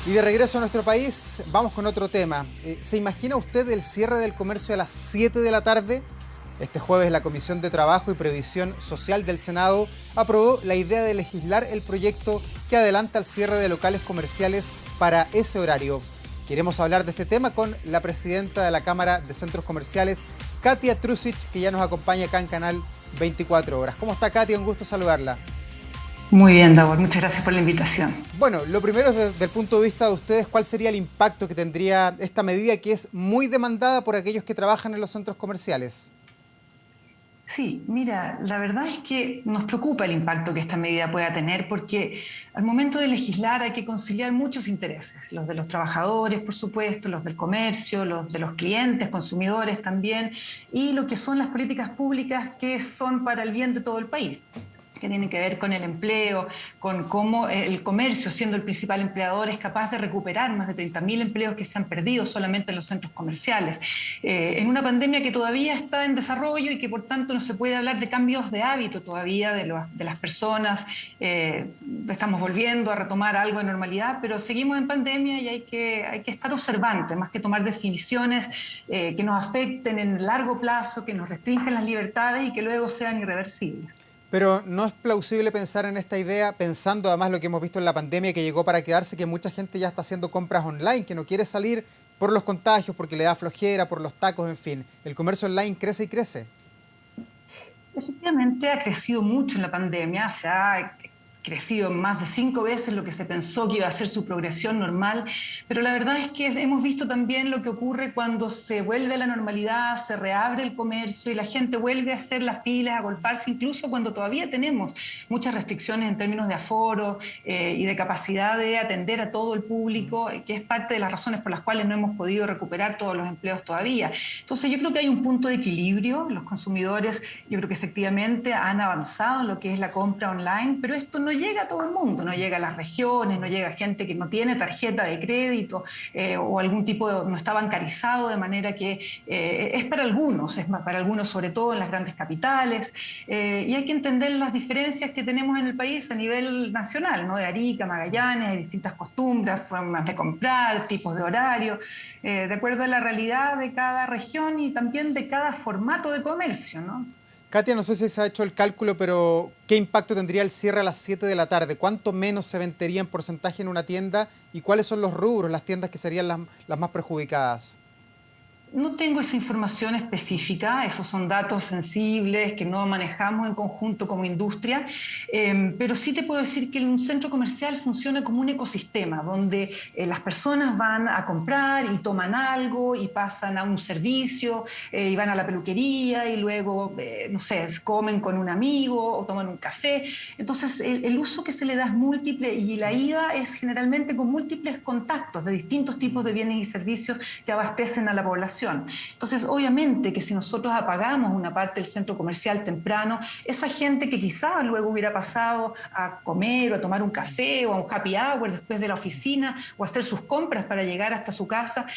Y de regreso a nuestro país, vamos con otro tema. ¿Se imagina usted el cierre del comercio a las 7 de la tarde? Este jueves la Comisión de Trabajo y Previsión Social del Senado aprobó la idea de legislar el proyecto que adelanta el cierre de locales comerciales para ese horario. Queremos hablar de este tema con la presidenta de la Cámara de Centros Comerciales, Katia Trusic, que ya nos acompaña acá en Canal 24 Horas. ¿Cómo está, Katia? Un gusto saludarla. Muy bien, Davor, muchas gracias por la invitación. Bueno, lo primero desde el punto de vista de ustedes, ¿cuál sería el impacto que tendría esta medida que es muy demandada por aquellos que trabajan en los centros comerciales? Sí, mira, la verdad es que nos preocupa el impacto que esta medida pueda tener porque al momento de legislar hay que conciliar muchos intereses, los de los trabajadores, por supuesto, los del comercio, los de los clientes, consumidores también, y lo que son las políticas públicas que son para el bien de todo el país, que tienen que ver con el empleo, con cómo el comercio, siendo el principal empleador, es capaz de recuperar más de 30.000 empleos que se han perdido solamente en los centros comerciales. En una pandemia que todavía está en desarrollo y que por tanto no se puede hablar de cambios de hábito todavía de las personas. Estamos volviendo a retomar algo de normalidad, pero seguimos en pandemia y hay que estar observantes, más que tomar definiciones que nos afecten en largo plazo, que nos restringen las libertades y que luego sean irreversibles. Pero no es plausible pensar en esta idea, pensando además lo que hemos visto en la pandemia que llegó para quedarse, que mucha gente ya está haciendo compras online, que no quiere salir por los contagios, porque le da flojera, por los tacos, en fin. El comercio online crece y crece. Efectivamente, ha crecido mucho en la pandemia, se ha crecido más de 5 veces lo que se pensó que iba a ser su progresión normal, pero la verdad es que hemos visto también lo que ocurre cuando se vuelve a la normalidad, se reabre el comercio y la gente vuelve a hacer las filas, a golparse, incluso cuando todavía tenemos muchas restricciones en términos de aforo y de capacidad de atender a todo el público, que es parte de las razones por las cuales no hemos podido recuperar todos los empleos todavía. Entonces yo creo que hay un punto de equilibrio, los consumidores yo creo que efectivamente han avanzado en lo que es la compra online, pero esto no llega a todo el mundo, no llega a las regiones, no llega a gente que no tiene tarjeta de crédito o algún tipo de, no está bancarizado, de manera que es para algunos, es para algunos sobre todo en las grandes capitales, y hay que entender las diferencias que tenemos en el país a nivel nacional, ¿no? De Arica, Magallanes, hay distintas costumbres, formas de comprar, tipos de horario, de acuerdo a la realidad de cada región y también de cada formato de comercio, ¿no? Katia, no sé si se ha hecho el cálculo, pero ¿qué impacto tendría el cierre a las 7 de la tarde? ¿Cuánto menos se vendería en porcentaje en una tienda? ¿Y cuáles son los rubros, las tiendas que serían las más perjudicadas? No tengo esa información específica, esos son datos sensibles que no manejamos en conjunto como industria, pero sí te puedo decir que un centro comercial funciona como un ecosistema donde las personas van a comprar y toman algo y pasan a un servicio y van a la peluquería y luego, no sé, comen con un amigo o toman un café. Entonces, el uso que se le da es múltiple y la ida es generalmente con múltiples contactos de distintos tipos de bienes y servicios que abastecen a la población. Entonces, obviamente que si nosotros apagamos una parte del centro comercial temprano, esa gente que quizás luego hubiera pasado a comer o a tomar un café o a un happy hour después de la oficina o a hacer sus compras para llegar hasta su casa,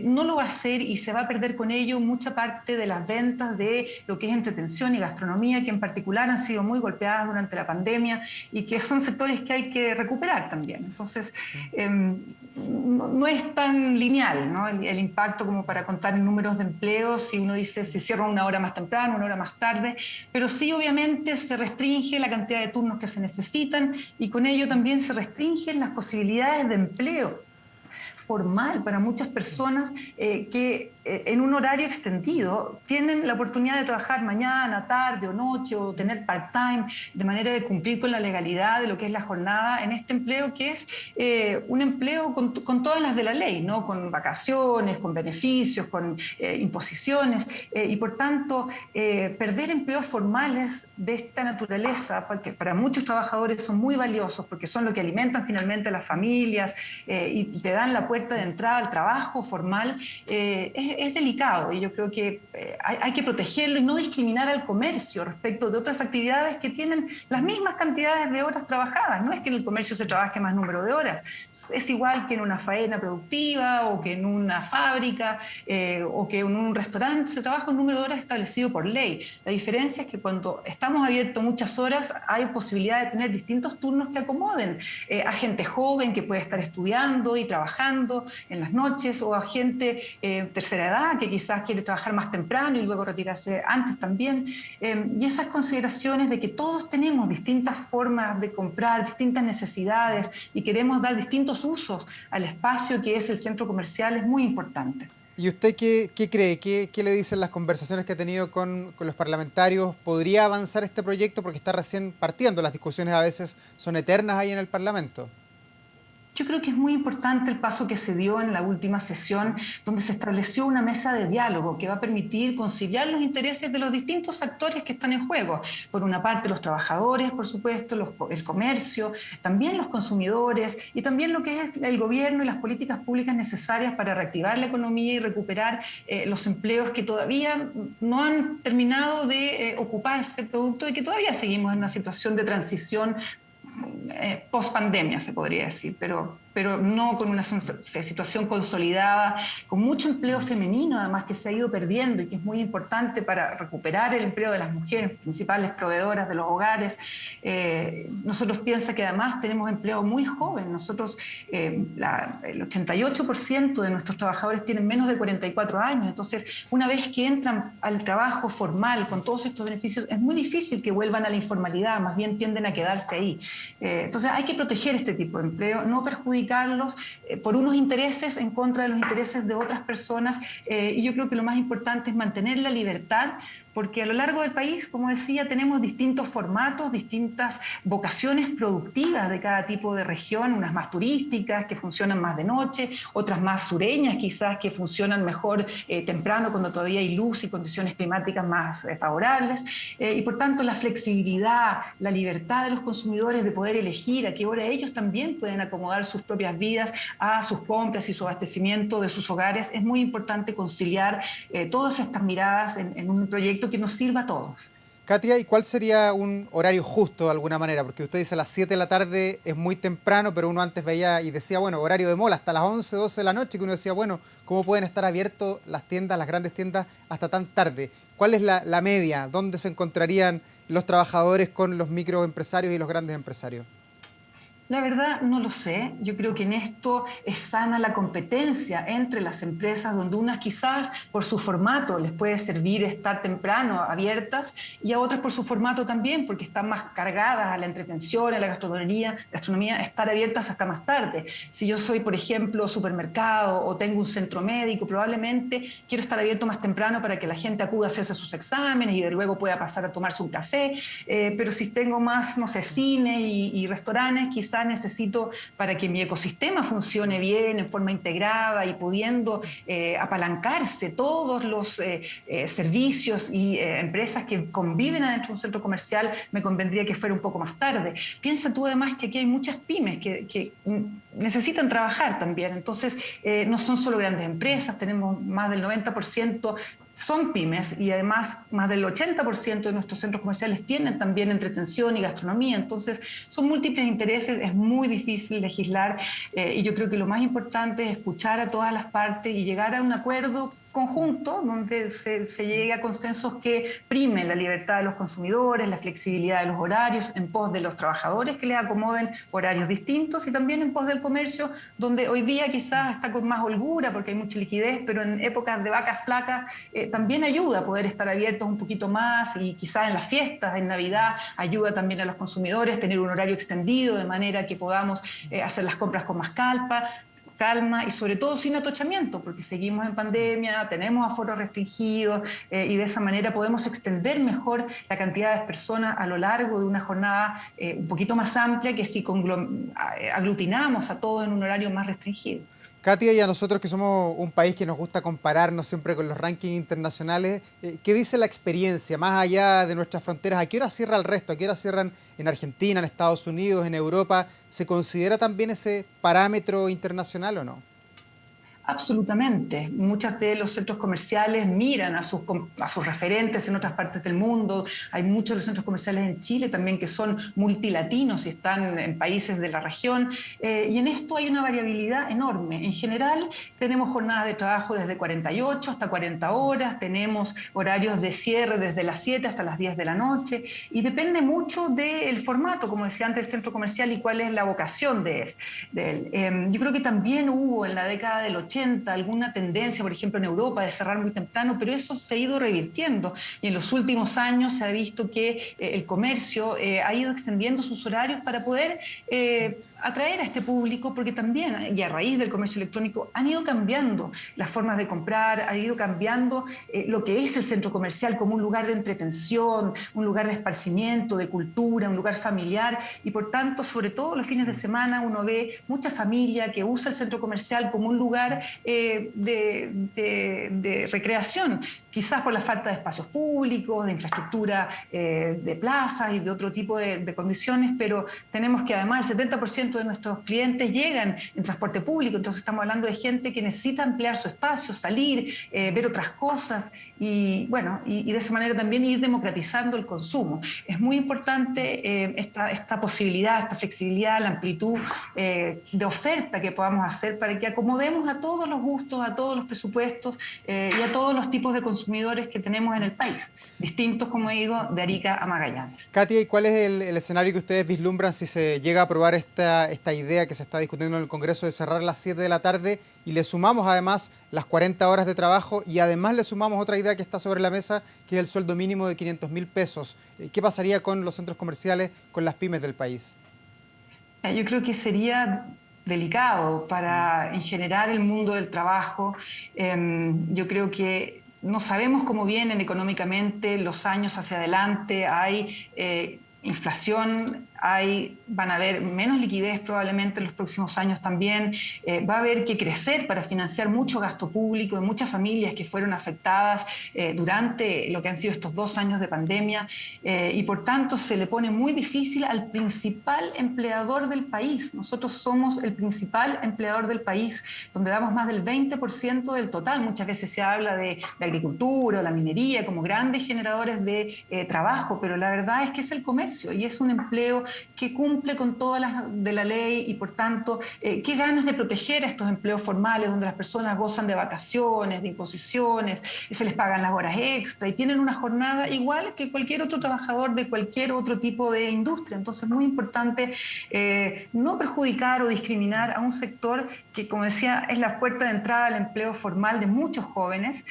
no lo va a hacer y se va a perder con ello mucha parte de las ventas de lo que es entretención y gastronomía, que en particular han sido muy golpeadas durante la pandemia y que son sectores que hay que recuperar también. Entonces, no es tan lineal, ¿no? El impacto como para contar en números de empleos, si uno dice si cierra una hora más temprano, una hora más tarde, pero sí obviamente se restringe la cantidad de turnos que se necesitan y con ello también se restringen las posibilidades de empleo formal para muchas personas que en un horario extendido tienen la oportunidad de trabajar mañana, tarde o noche o tener part-time, de manera de cumplir con la legalidad de lo que es la jornada en este empleo que es un empleo con todas las de la ley, ¿no? Con vacaciones, con beneficios, con imposiciones y por tanto perder empleos formales de esta naturaleza, porque para muchos trabajadores son muy valiosos porque son lo que alimentan finalmente a las familias y te dan la puerta puerta de entrada al trabajo formal, es delicado, y yo creo que hay que protegerlo y no discriminar al comercio respecto de otras actividades que tienen las mismas cantidades de horas trabajadas. No es que en el comercio se trabaje más número de horas, es igual que en una faena productiva o que en una fábrica o que en un restaurante se trabaja un número de horas establecido por ley. La diferencia es que cuando estamos abiertos muchas horas hay posibilidad de tener distintos turnos que acomoden a gente joven que puede estar estudiando y trabajando en las noches, o a gente tercera edad que quizás quiere trabajar más temprano y luego retirarse antes también. Y esas consideraciones de que todos tenemos distintas formas de comprar, distintas necesidades y queremos dar distintos usos al espacio que es el centro comercial es muy importante. ¿Y usted qué cree? ¿Qué le dicen las conversaciones que ha tenido con los parlamentarios? ¿Podría avanzar este proyecto? Porque está recién partiendo, las discusiones a veces son eternas ahí en el Parlamento. Yo creo que es muy importante el paso que se dio en la última sesión, donde se estableció una mesa de diálogo que va a permitir conciliar los intereses de los distintos actores que están en juego. Por una parte, los trabajadores, por supuesto, el comercio, también los consumidores y también lo que es el gobierno y las políticas públicas necesarias para reactivar la economía y recuperar los empleos que todavía no han terminado de ocuparse, producto de que todavía seguimos en una situación de transición post pandemia, se podría decir, pero no con una situación consolidada, con mucho empleo femenino, además, que se ha ido perdiendo y que es muy importante para recuperar el empleo de las mujeres, principales proveedoras de los hogares. Nosotros piensa que además tenemos empleo muy joven. Nosotros, el 88% de nuestros trabajadores tienen menos de 44 años. Entonces, una vez que entran al trabajo formal con todos estos beneficios, es muy difícil que vuelvan a la informalidad, más bien tienden a quedarse ahí. Entonces, hay que proteger este tipo de empleo, no perjudicarlos por unos intereses en contra de los intereses de otras personas, y yo creo que lo más importante es mantener la libertad, porque a lo largo del país, como decía, tenemos distintos formatos, distintas vocaciones productivas de cada tipo de región, unas más turísticas que funcionan más de noche, otras más sureñas quizás que funcionan mejor temprano cuando todavía hay luz y condiciones climáticas más favorables, y por tanto la flexibilidad, la libertad de los consumidores de poder elegir a qué hora ellos también pueden acomodar sus propias vidas a sus compras y su abastecimiento de sus hogares, es muy importante conciliar todas estas miradas en un proyecto que nos sirva a todos. Katia, ¿y cuál sería un horario justo de alguna manera? Porque usted dice a las 7 de la tarde es muy temprano, pero uno antes veía y decía, bueno, horario de mall hasta las 11, 12 de la noche, que uno decía, bueno, ¿cómo pueden estar abiertas las tiendas, las grandes tiendas, hasta tan tarde? ¿Cuál es la media? ¿Dónde se encontrarían los trabajadores con los microempresarios y los grandes empresarios? La verdad no lo sé. Yo creo que en esto es sana la competencia entre las empresas, donde unas quizás por su formato les puede servir estar temprano abiertas, y a otras por su formato también, porque están más cargadas a la entretención, a la gastronomía, estar abiertas hasta más tarde. Si yo soy, por ejemplo, supermercado o tengo un centro médico, probablemente quiero estar abierto más temprano para que la gente acuda a hacerse sus exámenes y de luego pueda pasar a tomarse un café. Pero si tengo más, no sé, cine y restaurantes, quizás necesito, para que mi ecosistema funcione bien, en forma integrada y pudiendo apalancarse todos los servicios y empresas que conviven adentro de un centro comercial, me convendría que fuera un poco más tarde. Piensa tú además que aquí hay muchas pymes que necesitan trabajar también, entonces no son solo grandes empresas, tenemos más del 90% son pymes, y además más del 80% de nuestros centros comerciales tienen también entretención y gastronomía. Entonces son múltiples intereses, es muy difícil legislar, y yo creo que lo más importante es escuchar a todas las partes y llegar a un acuerdo conjunto donde se llegue a consensos que primen la libertad de los consumidores, la flexibilidad de los horarios, en pos de los trabajadores que les acomoden horarios distintos, y también en pos del comercio, donde hoy día quizás está con más holgura porque hay mucha liquidez, pero en épocas de vacas flacas también ayuda a poder estar abiertos un poquito más, y quizás en las fiestas, en Navidad, ayuda también a los consumidores tener un horario extendido de manera que podamos hacer las compras con más calma y sobre todo sin atochamiento, porque seguimos en pandemia, tenemos aforos restringidos, y de esa manera podemos extender mejor la cantidad de personas a lo largo de una jornada un poquito más amplia que si aglutinamos a todos en un horario más restringido. Katia, y a nosotros que somos un país que nos gusta compararnos siempre con los rankings internacionales, ¿qué dice la experiencia más allá de nuestras fronteras? ¿A qué hora cierra el resto? ¿A qué hora cierran en Argentina, en Estados Unidos, en Europa? ¿Se considera también ese parámetro internacional o no? Absolutamente. Muchos de los centros comerciales miran a sus referentes en otras partes del mundo. Hay muchos de los centros comerciales en Chile también que son multilatinos y están en países de la región. Y en esto hay una variabilidad enorme. En general, tenemos jornadas de trabajo desde 48 hasta 40 horas, tenemos horarios de cierre desde las 7 hasta las 10 de la noche y depende mucho del formato, como decía antes, del centro comercial y cuál es la vocación de él. Yo creo que también hubo en la década del 80 alguna tendencia, por ejemplo en Europa, de cerrar muy temprano, pero eso se ha ido revirtiendo y en los últimos años se ha visto que el comercio ha ido extendiendo sus horarios para poder atraer a este público, porque también, y a raíz del comercio electrónico, han ido cambiando las formas de comprar, ha ido cambiando lo que es el centro comercial como un lugar de entretención, un lugar de esparcimiento, de cultura, un lugar familiar, y por tanto, sobre todo los fines de semana, uno ve mucha familia que usa el centro comercial como un lugar de recreación, quizás por la falta de espacios públicos, de infraestructura de plazas y de otro tipo de condiciones, pero tenemos que además el 70% de nuestros clientes llegan en transporte público, entonces estamos hablando de gente que necesita ampliar su espacio, salir, ver otras cosas y bueno, y de esa manera también ir democratizando el consumo. Es muy importante esta posibilidad, esta flexibilidad, la amplitud de oferta que podamos hacer para que acomodemos a todos los gustos, a todos los presupuestos y a todos los tipos de consumidores que tenemos en el país, distintos, como digo, de Arica a Magallanes. Katia, ¿y cuál es el escenario que ustedes vislumbran si se llega a aprobar esta idea que se está discutiendo en el Congreso de cerrar a las 7 de la tarde y le sumamos además las 40 horas de trabajo y además le sumamos otra idea que está sobre la mesa, que es el sueldo mínimo de 500.000 pesos? ¿Qué pasaría con los centros comerciales, con las pymes del país? Yo creo que sería delicado para, en general, el mundo del trabajo. Yo creo que no sabemos cómo vienen económicamente los años hacia adelante. Hay inflación, van a haber menos liquidez probablemente en los próximos años también. Va a haber que crecer para financiar mucho gasto público de muchas familias que fueron afectadas durante lo que han sido estos 2 años de pandemia y por tanto se le pone muy difícil al principal empleador del país. Nosotros somos el principal empleador del país, donde damos más del 20% del total. Muchas veces se habla de la agricultura o la minería como grandes generadores de trabajo, pero la verdad es que es el comercio y es un empleo que cumple con todas las de la ley y por tanto, qué ganas de proteger a estos empleos formales donde las personas gozan de vacaciones, de imposiciones, se les pagan las horas extra y tienen una jornada igual que cualquier otro trabajador de cualquier otro tipo de industria. Entonces es muy importante no perjudicar o discriminar a un sector que, como decía, es la puerta de entrada al empleo formal de muchos jóvenes,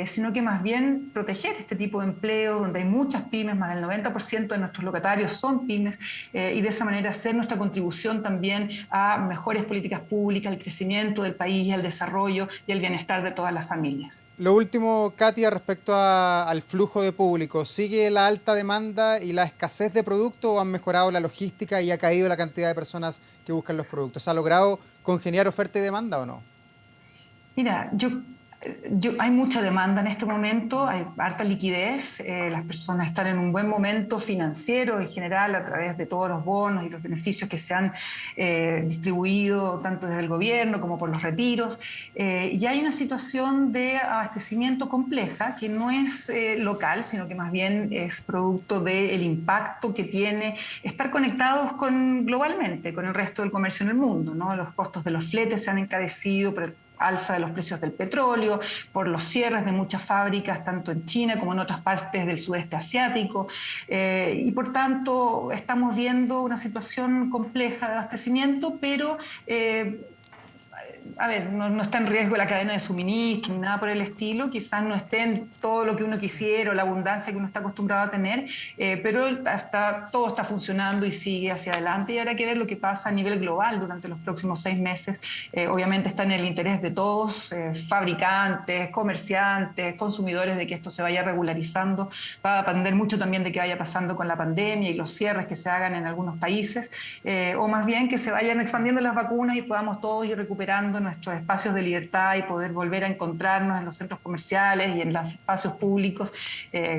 sino que más bien proteger este tipo de empleo donde hay muchas pymes, más del 90% de nuestros locatarios son pymes, y de esa manera hacer nuestra contribución también a mejores políticas públicas, al crecimiento del país, al desarrollo y al bienestar de todas las familias. Lo último, Katia, respecto al flujo de público, ¿sigue la alta demanda y la escasez de productos o han mejorado la logística y ha caído la cantidad de personas que buscan los productos? ¿Se ha logrado congeniar oferta y demanda o no? Mira, hay mucha demanda en este momento, hay harta liquidez, las personas están en un buen momento financiero en general a través de todos los bonos y los beneficios que se han distribuido tanto desde el gobierno como por los retiros, y hay una situación de abastecimiento compleja que no es local, sino que más bien es producto del impacto que tiene estar conectados globalmente con el resto del comercio en el mundo, ¿no? Los costos de los fletes se han encarecido por el alza de los precios del petróleo, por los cierres de muchas fábricas, tanto en China como en otras partes del sudeste asiático, y por tanto estamos viendo una situación compleja de abastecimiento, pero no está en riesgo la cadena de suministro ni nada por el estilo, quizás no esté en todo lo que uno quisiera o la abundancia que uno está acostumbrado a tener, pero todo está funcionando y sigue hacia adelante y habrá que ver lo que pasa a nivel global durante los próximos 6 meses. Obviamente está en el interés de todos, fabricantes, comerciantes, consumidores, de que esto se vaya regularizando. Va a depender mucho también de qué vaya pasando con la pandemia y los cierres que se hagan en algunos países, o más bien que se vayan expandiendo las vacunas y podamos todos ir recuperando recuperando nuestros espacios de libertad y poder volver a encontrarnos en los centros comerciales y en los espacios públicos,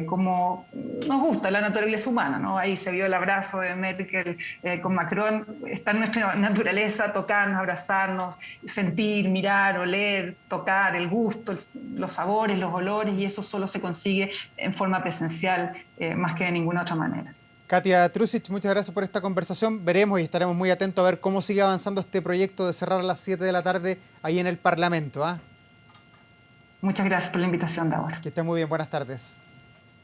como nos gusta la naturaleza humana, ¿no? Ahí se vio el abrazo de Merkel con Macron. Está en nuestra naturaleza tocarnos, abrazarnos, sentir, mirar, oler, tocar, el gusto, los sabores, los olores, y eso solo se consigue en forma presencial, más que de ninguna otra manera. Katia Trusic, muchas gracias por esta conversación. Veremos y estaremos muy atentos a ver cómo sigue avanzando este proyecto de cerrar a las 7 de la tarde ahí en el Parlamento. Muchas gracias por la invitación, Davor. Que esté muy bien, buenas tardes.